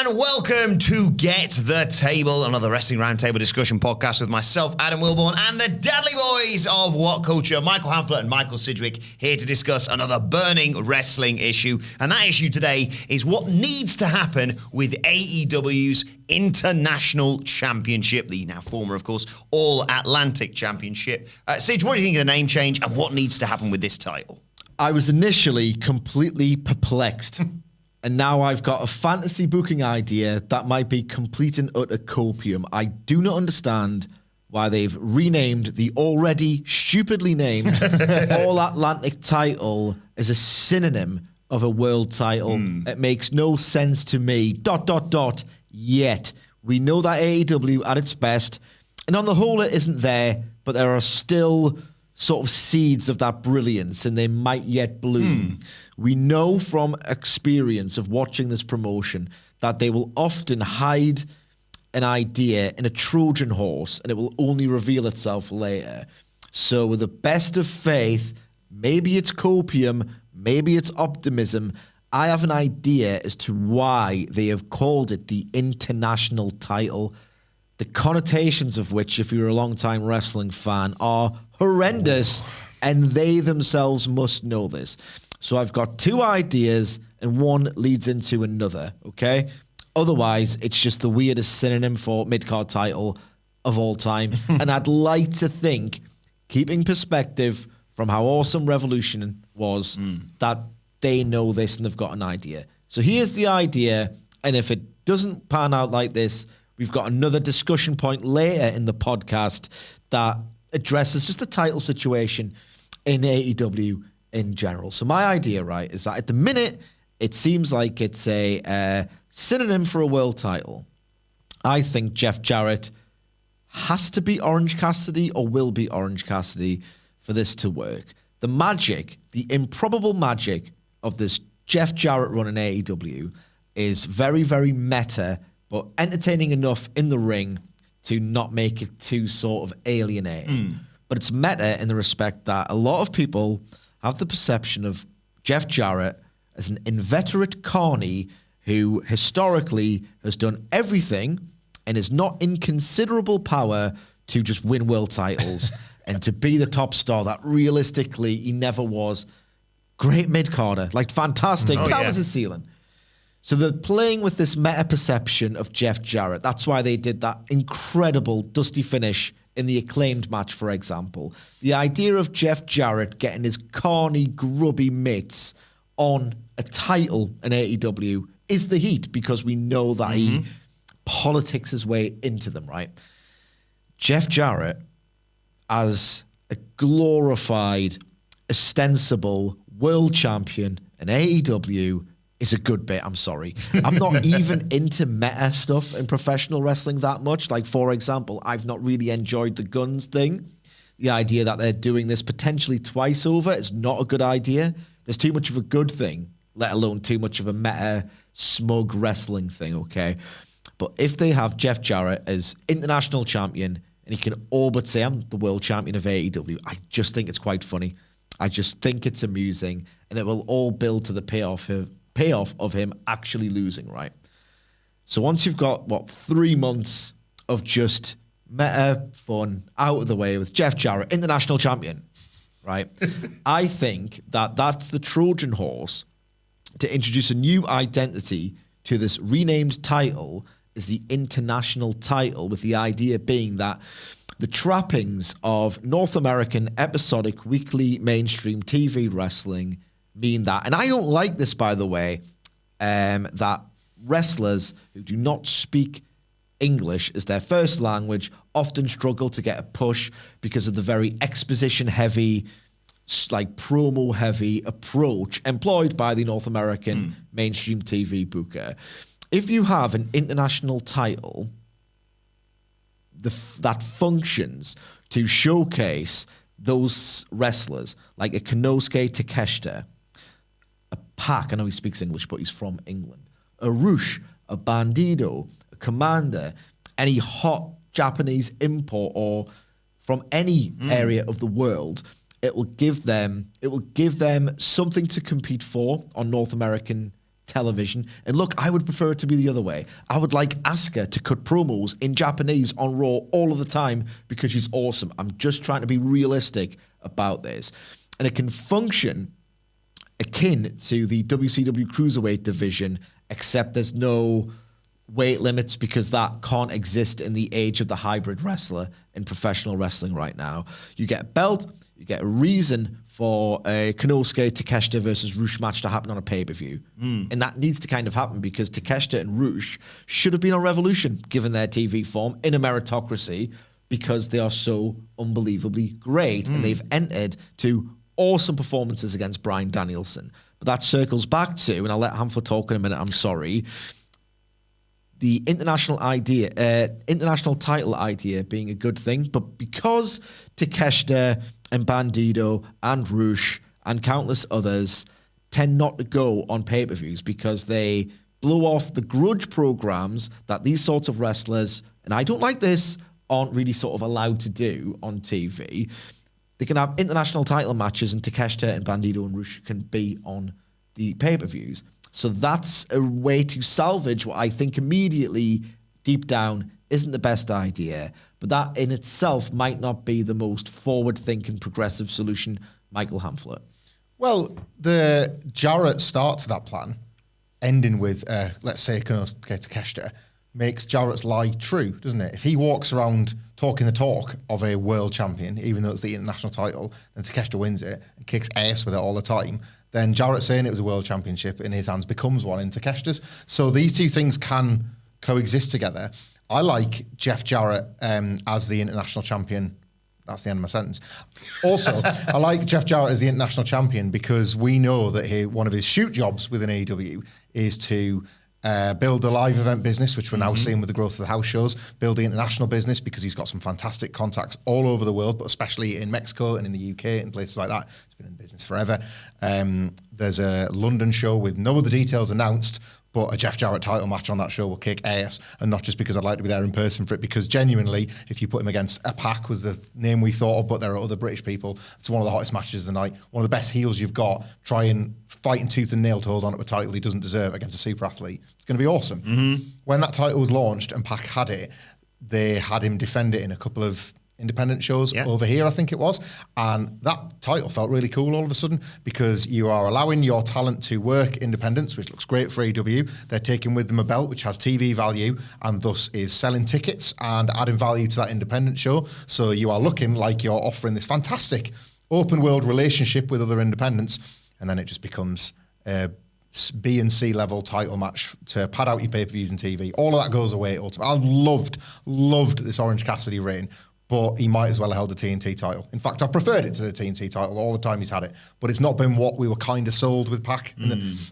and welcome to Get the Table, another Wrestling Roundtable discussion podcast with myself, Adam Wilborn, and the Dadley Boys of WhatCulture, Michael Hamflett and Michael Sidgwick, here to discuss another burning wrestling issue. And that issue today is what needs to happen with AEW's International Championship, the now former, of course, All-Atlantic Championship. Sidge, what do you think of the name change, and what needs to happen with this title? I was initially completely perplexed. And now I've got a fantasy booking idea that might be complete and utter copium. I do not understand why they've renamed the already stupidly named All-Atlantic title as a synonym of a world title. It makes no sense to me. ... Yet. We know that AEW at its best, and on the whole it isn't there, but there are still sort of seeds of that brilliance, and they might yet bloom. We know from experience of watching this promotion that they will often hide an idea in a Trojan horse, and it will only reveal itself later. So with the best of faith, maybe it's copium, maybe it's optimism, I have an idea as to why they have called it the international title, the connotations of which, if you're a long-time wrestling fan, are horrendous, and they themselves must know this. So I've got two ideas, and one leads into another, okay? Otherwise, it's just the weirdest synonym for mid-card title of all time. And I'd like to think, keeping perspective from how awesome Revolution was, that they know this and they've got an idea. So here's the idea, and if it doesn't pan out like this, we've got another discussion point later in the podcast that addresses just the title situation in AEW in general. So my idea, right, is that at the minute, it seems like it's a synonym for a world title. I think Jeff Jarrett has to be Orange Cassidy or will be Orange Cassidy for this to work. The magic, the improbable magic of this Jeff Jarrett run in AEW is very, very meta, but entertaining enough in the ring to not make it too sort of alienating. But it's meta in the respect that a lot of people have the perception of Jeff Jarrett as an inveterate carny who historically has done everything and is not in considerable power to just win world titles and to be the top star that realistically he never was. Great mid-carder, like fantastic. That was his ceiling. So they're playing with this meta-perception of Jeff Jarrett. That's why they did that incredible dusty finish in the Acclaimed match, for example. The idea of Jeff Jarrett getting his carny, grubby mitts on a title in AEW is the heat, because we know that he politics his way into them, right? Jeff Jarrett as a glorified, ostensible world champion in AEW is a good bit, I'm sorry. I'm not even into meta stuff in professional wrestling that much. Like, for example, I've not really enjoyed the Guns thing. The idea that they're doing this potentially twice over is not a good idea. There's too much of a good thing, let alone too much of a meta, smug wrestling thing, okay? But if they have Jeff Jarrett as international champion, and he can all but say, I'm the world champion of AEW, I just think it's quite funny. I just think it's amusing, and it will all build to the payoff of him actually losing, right? So once you've got, 3 months of just meta fun out of the way with Jeff Jarrett, international champion, right? I think that that's the Trojan horse to introduce a new identity to this renamed title as the international title, with the idea being that the trappings of North American episodic weekly mainstream TV wrestling mean that, and I don't like this, by the way, that wrestlers who do not speak English as their first language often struggle to get a push because of the very exposition-heavy, like promo-heavy approach employed by the North American mainstream TV booker. If you have an international title that functions to showcase those wrestlers, like a Konosuke Takeshita, a Pac, I know he speaks English, but he's from England, a Rush, a Bandido, a Commander, any hot Japanese import or from any area of the world, it will give them something to compete for on North American television. And look, I would prefer it to be the other way. I would like Asuka to cut promos in Japanese on Raw all of the time because she's awesome. I'm just trying to be realistic about this. And it can function akin to the WCW Cruiserweight division, except there's no weight limits because that can't exist in the age of the hybrid wrestler in professional wrestling right now. You get a belt, you get a reason for a Konosuke Takeshita versus Rush match to happen on a pay-per-view. And that needs to kind of happen because Takeshita and Rush should have been on Revolution, given their TV form, in a meritocracy, because they are so unbelievably great. And they've entered to awesome performances against Bryan Danielson. But that circles back to, and I'll let Hamfler talk in a minute, I'm sorry, the international title idea being a good thing, but because Takeshita and Bandito and Rush and countless others tend not to go on pay-per-views because they blow off the grudge programs that these sorts of wrestlers, and I don't like this, aren't really sort of allowed to do on TV. They can have international title matches and Takeshita and Bandito and Rush can be on the pay-per-views. So that's a way to salvage what I think immediately, deep down, isn't the best idea. But that in itself might not be the most forward-thinking, progressive solution. Michael Hamflet. Well, the Jarrett start to that plan, ending with, let's say, Takeshita, makes Jarrett's lie true, doesn't it? If he walks around talking the talk of a world champion, even though it's the international title, and Takeshita wins it and kicks ass with it all the time, then Jarrett saying it was a world championship in his hands becomes one in Takeshita's. So these two things can coexist together. I like Jeff Jarrett as the international champion. That's the end of my sentence. Also, I like Jeff Jarrett as the international champion because we know that one of his shoot jobs within AEW is to build a live event business, which we're now seeing with the growth of the house shows, build the international business because he's got some fantastic contacts all over the world, but especially in Mexico and in the UK and places like that. He's been in business forever. There's a London show with no other details announced, but a Jeff Jarrett title match on that show will kick ass, and not just because I'd like to be there in person for it, because genuinely, if you put him against a Pac was the name we thought of, but there are other British people, it's one of the hottest matches of the night, one of the best heels you've got, trying fighting tooth and nail to hold on to a title he doesn't deserve against a super athlete. It's going to be awesome. When that title was launched and Pac had it, they had him defend it in a couple of independent shows over here, I think it was. And that title felt really cool all of a sudden because you are allowing your talent to work independents, which looks great for AEW. They're taking with them a belt, which has TV value and thus is selling tickets and adding value to that independent show. So you are looking like you're offering this fantastic open world relationship with other independents. And then it just becomes a B and C level title match to pad out your pay-per-views and TV. All of that goes away ultimately. I loved this Orange Cassidy reign, but he might as well have held the TNT title. In fact, I've preferred it to the TNT title all the time he's had it, but it's not been what we were kind of sold with Pac.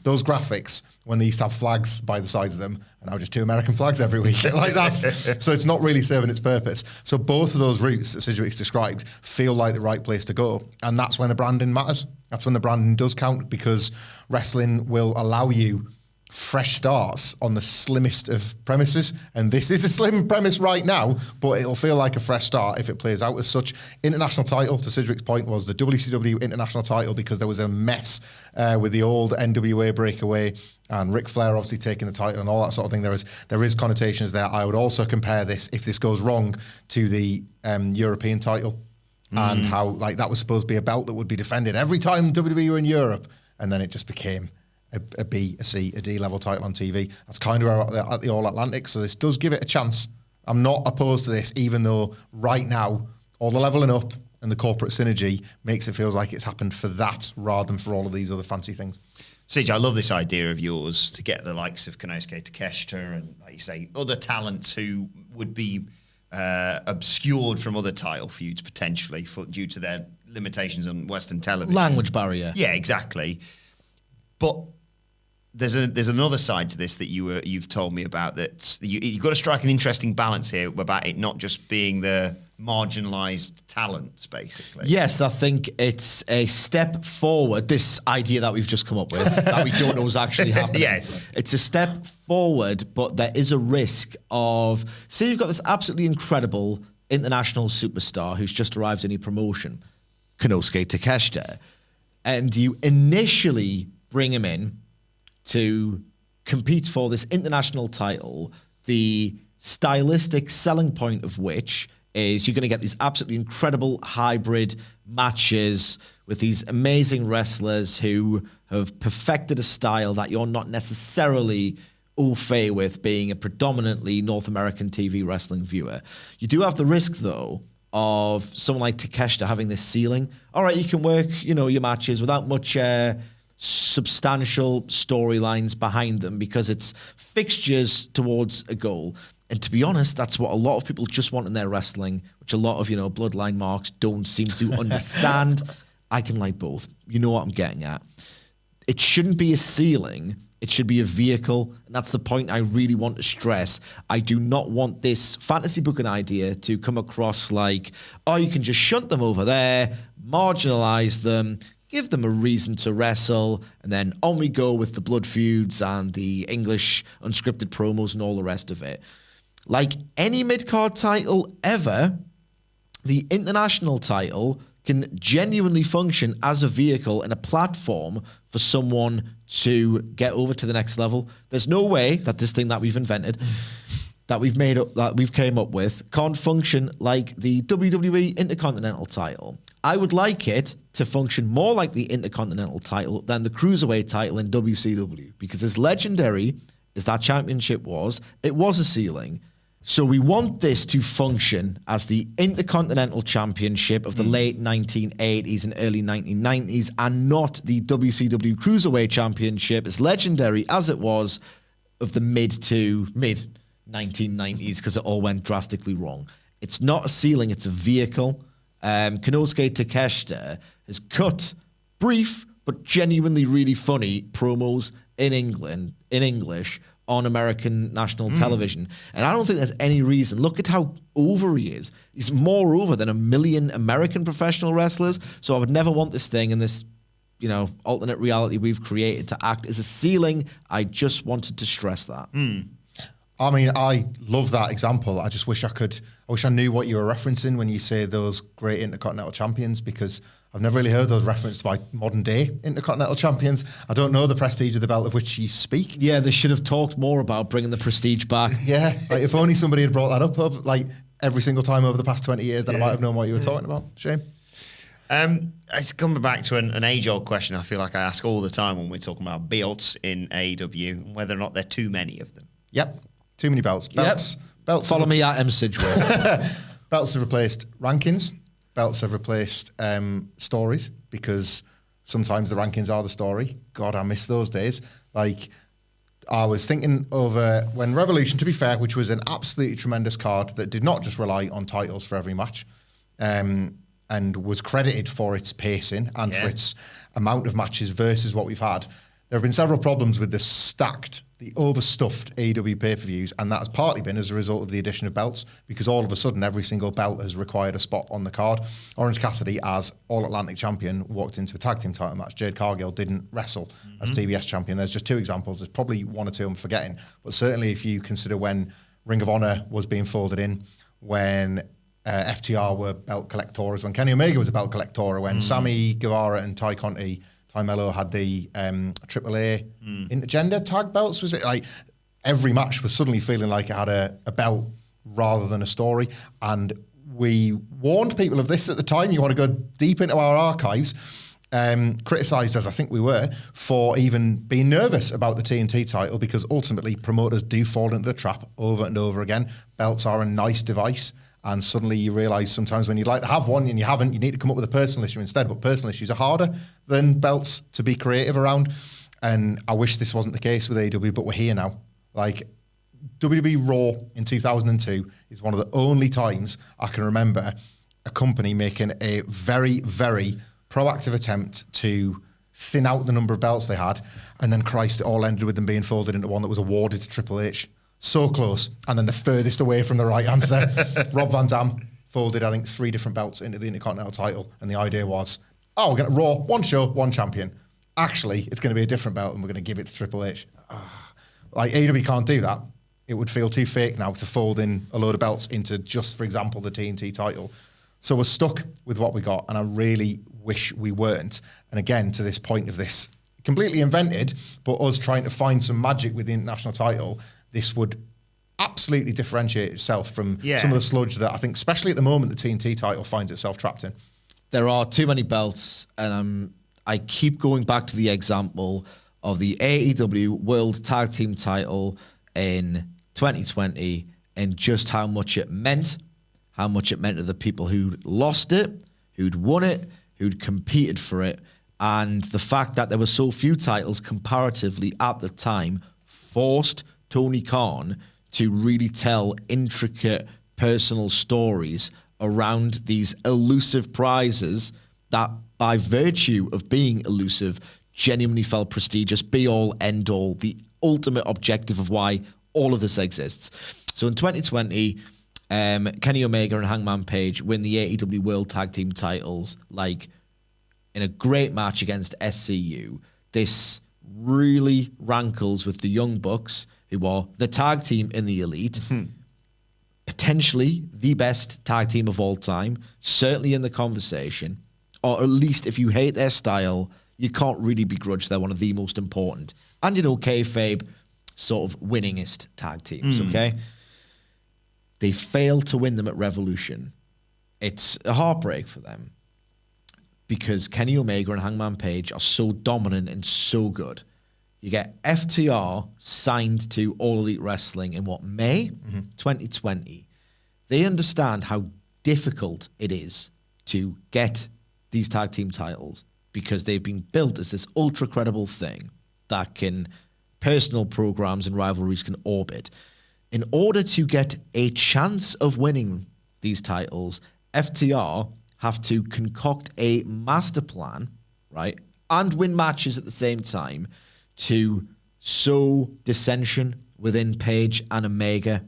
Those graphics, when they used to have flags by the sides of them, and now just two American flags every week, like that. So it's not really serving its purpose. So both of those routes that Sidgwick's described feel like the right place to go, and that's when the branding matters. That's when the branding does count, because wrestling will allow you fresh starts on the slimmest of premises, and this is a slim premise right now, but it'll feel like a fresh start if it plays out as such. International title, to Sidgwick's point, was the WCW international title because there was a mess with the old NWA breakaway and Ric Flair obviously taking the title and all that sort of thing. There is connotations there. I would also compare this, if this goes wrong, to the European title and how like that was supposed to be a belt that would be defended every time WWE were in Europe, and then it just became a B, a C, a D level title on TV. That's kind of where we're at the All Atlantic, so this does give it a chance. I'm not opposed to this, even though right now all the leveling up and the corporate synergy makes it feel like it's happened for that rather than for all of these other fancy things. Sige, I love this idea of yours to get the likes of Konosuke Takeshita and, like you say, other talents who would be obscured from other title feuds potentially due to their limitations on Western television. Language barrier. Yeah, exactly. But there's another side to this that you've told me about, that you've got to strike an interesting balance here about it not just being the marginalized talents, basically. Yes, I think it's a step forward, this idea that we've just come up with, that we don't know is actually happening. Yes. It's a step forward, but there is a risk of, say you've got this absolutely incredible international superstar who's just arrived in a promotion, Konosuke Takeshita, and you initially bring him in to compete for this international title, the stylistic selling point of which is you're going to get these absolutely incredible hybrid matches with these amazing wrestlers who have perfected a style that you're not necessarily au fait with being a predominantly North American TV wrestling viewer. You do have the risk, though, of someone like Takeshita having this ceiling. All right, you can work, your matches without much substantial storylines behind them because it's fixtures towards a goal. And to be honest, that's what a lot of people just want in their wrestling, which a lot of, bloodline marks don't seem to understand. I can like both. You know what I'm getting at. It shouldn't be a ceiling. It should be a vehicle. And that's the point I really want to stress. I do not want this fantasy booking idea to come across like, oh, you can just shunt them over there, marginalize them, give them a reason to wrestle, and then on we go with the blood feuds and the English unscripted promos and all the rest of it. Like any mid-card title ever, the international title can genuinely function as a vehicle and a platform for someone to get over to the next level. There's no way that this thing that we've invented, that we've made up, that we've came up with, can't function like the WWE Intercontinental title. I would like it to function more like the Intercontinental title than the Cruiserweight title in WCW, because as legendary as that championship was, it was a ceiling. So we want this to function as the Intercontinental Championship of the late 1980s and early 1990s, and not the WCW Cruiserweight Championship, as legendary as it was, of the mid 1990s, because it all went drastically wrong. It's not a ceiling, it's a vehicle. Konosuke Takeshita has cut brief but genuinely really funny promos in English on American national television. And I don't think there's any reason. Look at how over he is. He's more over than 1 million American professional wrestlers. So I would never want this thing and this, alternate reality we've created to act as a ceiling. I just wanted to stress that. I mean, I love that example. I just wish I knew what you were referencing when you say those great Intercontinental champions, because I've never really heard those referenced by modern day Intercontinental champions. I don't know the prestige of the belt of which you speak. Yeah, they should have talked more about bringing the prestige back. Yeah, like if only somebody had brought that up every single time over the past 20 years, then I might have known what you were talking about. Shame. It's coming back to an age-old question I feel like I ask all the time when we're talking about belts in AEW, whether or not there are too many of them. Yep, too many belts. Belts. Follow me at M. Sidgwick. Belts have replaced rankings. Belts have replaced stories, because sometimes the rankings are the story. God, I miss those days. Like, I was thinking over when Revolution, to be fair, which was an absolutely tremendous card that did not just rely on titles for every match, and was credited for its pacing and for its amount of matches versus what we've had. There have been several problems with the overstuffed AEW pay-per-views, and that has partly been as a result of the addition of belts, because all of a sudden every single belt has required a spot on the card. Orange Cassidy, as All-Atlantic champion, walked into a tag team title match. Jade Cargill didn't wrestle as TBS champion. There's just two examples. There's probably one or two I'm forgetting, but certainly if you consider when Ring of Honor was being folded in, when FTR were belt collectors, when Kenny Omega was a belt collector, when Sammy Guevara and Ty Conti, Ty Mello had the AAA intergender tag belts. Was it like every match was suddenly feeling like it had a belt rather than a story? And we warned people of this at the time. You want to go deep into our archives. Criticised, as I think we were, for even being nervous about the TNT title, because ultimately promoters do fall into the trap over and over again. Belts are a nice device. And suddenly you realise sometimes when you'd like to have one and you haven't, you need to come up with a personal issue instead. But personal issues are harder than belts to be creative around. And I wish this wasn't the case with AEW, but we're here now. Like, WWE Raw in 2002 is one of the only times I can remember a company making a very, very proactive attempt to thin out the number of belts they had. And then, Christ, it all ended with them being folded into one that was awarded to Triple H. So close. And then the furthest away from the right answer, Rob Van Dam folded, I think, 3 different belts into the Intercontinental title. And the idea was, we're going to Raw, one show, one champion. Actually, it's going to be a different belt and we're going to give it to Triple H. Like, AEW can't do that. It would feel too fake now to fold in a load of belts into just, for example, the TNT title. So we're stuck with what we got. And I really wish we weren't. And again, to this point of this completely invented, but us trying to find some magic with the international title, this would absolutely differentiate itself from some of the sludge that I think, especially at the moment, the TNT title finds itself trapped in. There are too many belts, and I keep going back to the example of the AEW World Tag Team title in 2020 and just how much it meant to the people who lost it, who'd won it, who'd competed for it, and the fact that there were so few titles comparatively at the time forced Tony Khan to really tell intricate personal stories around these elusive prizes that, by virtue of being elusive, genuinely felt prestigious, be all, end all, the ultimate objective of why all of this exists. So in 2020, Kenny Omega and Hangman Page win the AEW World Tag Team titles, like in a great match against SCU. This really rankles with the Young Bucks, who are the tag team in the Elite, potentially the best tag team of all time, certainly in the conversation, or at least if you hate their style, you can't really begrudge they're one of the most important and, kayfabe, sort of winningest tag teams, okay? They failed to win them at Revolution. It's a heartbreak for them because Kenny Omega and Hangman Page are so dominant and so good. You get FTR signed to All Elite Wrestling in May 2020. They understand how difficult it is to get these tag team titles because they've been built as this ultra credible thing that personal programs and rivalries can orbit. In order to get a chance of winning these titles, FTR have to concoct a master plan, right, and win matches at the same time to sow dissension within Page and Omega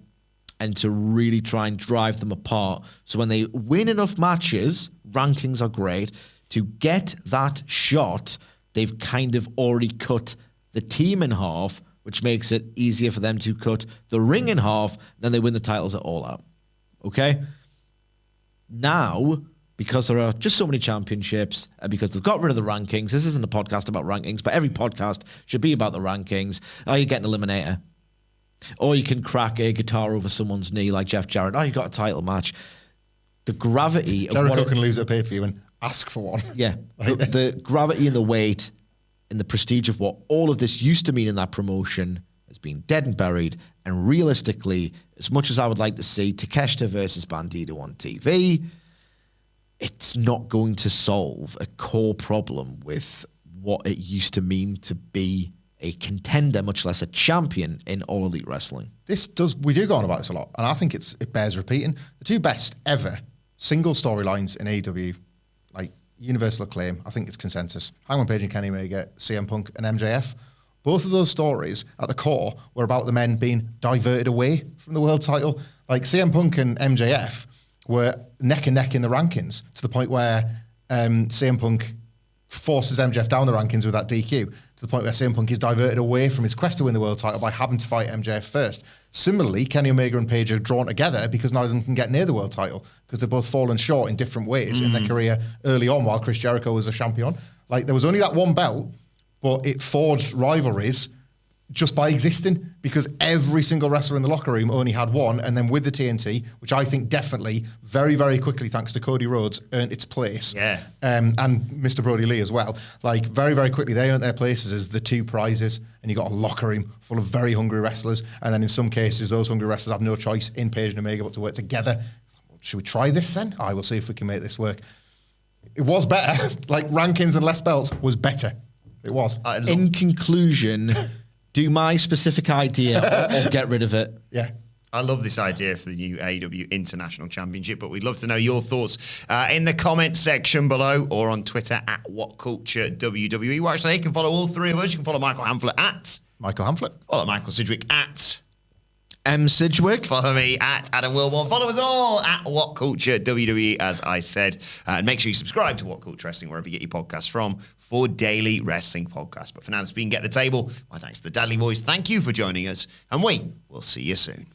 and to really try and drive them apart. So when they win enough matches, rankings are great. To get that shot, they've kind of already cut the team in half, which makes it easier for them to cut the ring in half. Then they win the titles at All Out. Okay? Now, because there are just so many championships, and because they've got rid of the rankings, this isn't a podcast about rankings, but every podcast should be about the rankings. Oh, you get an eliminator. Or you can crack a guitar over someone's knee like Jeff Jarrett. Oh, you got a title match. The gravity of Jericho can lose a pay-per-view and ask for one. Yeah. The gravity and the weight and the prestige of what all of this used to mean in that promotion has been dead and buried. And realistically, as much as I would like to see Takeshita versus Bandito on TV, it's not going to solve a core problem with what it used to mean to be a contender, much less a champion in All Elite Wrestling. We do go on about this a lot, and I think it bears repeating. The two best ever single storylines in AEW, like universal acclaim, I think it's consensus. Hangman Page and Kenny Omega, CM Punk and MJF. Both of those stories at the core were about the men being diverted away from the world title. Like CM Punk and MJF were neck and neck in the rankings to the point where CM Punk forces MJF down the rankings with that DQ to the point where CM Punk is diverted away from his quest to win the world title by having to fight MJF first. Similarly, Kenny Omega and Page are drawn together because neither of them can get near the world title because they've both fallen short in different ways in their career early on while Chris Jericho was a champion. Like, there was only that one belt, but it forged rivalries just by existing because every single wrestler in the locker room only had one. And then with the TNT, which I think definitely very, very quickly, thanks to Cody Rhodes, earned its place. Yeah. And Mr. Brody Lee as well. Like, very, very quickly, they earned their places as the two prizes. And you got a locker room full of very hungry wrestlers. And then in some cases, those hungry wrestlers have no choice in Page and Omega but to work together. Should we try this then? I will see if we can make this work. It was better. Like, rankings and less belts was better. It was. In conclusion, do my specific idea or get rid of it. Yeah. I love this idea for the new AEW International Championship, but we'd love to know your thoughts in the comment section below or on Twitter at WhatCulture WWE. Well, actually, you can follow all three of us. You can follow Michael Hamflett at Michael Hamflett. Follow Michael Sidgwick at M. Sidgwick. Follow me at Adam Wilborn. Follow us all at WhatCulture WWE, as I said. And make sure you subscribe to WhatCulture Wrestling wherever you get your podcasts from for daily wrestling podcasts. But for now, this has been Get the Table. My thanks to the Dadley Boys. Thank you for joining us, and we will see you soon.